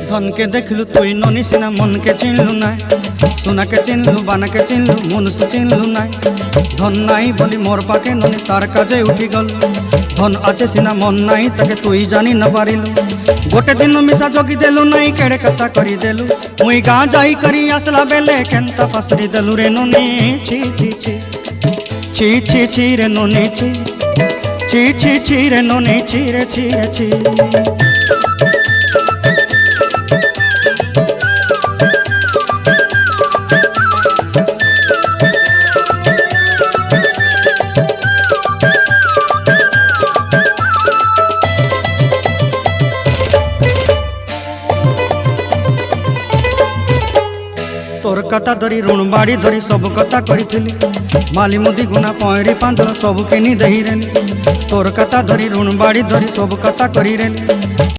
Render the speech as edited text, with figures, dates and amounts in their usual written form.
धन के देखलु तुई ननी सिना मन के चिन्हलु ना सोना के चिन्हलु बाना के चिन्हलु मनुष्य चिन्हलु ना धन नाई बोली मोर पाके ननी तार काजे उठी गल धन आचे सिना मन नाई ताके तुई जानी न पारिलु गोटे दिन मिसा जोगी देलु नाई केड़े कथा करी देलु मुई गाँ जाई करी आसला बेले केंता पासरी देलु रे ननी छी छी छी छी छी छी रे ननी छी छी छी छी रे ननी छी रे छी रे छी। तोर कथा धरी ऋण बाड़ी धरी सब कथा करी माली मुदी गुना पहरी पांदल सब किनी दही रेली तोर कथा धरी ऋण बाड़ी धरी सब कथा करी रेली।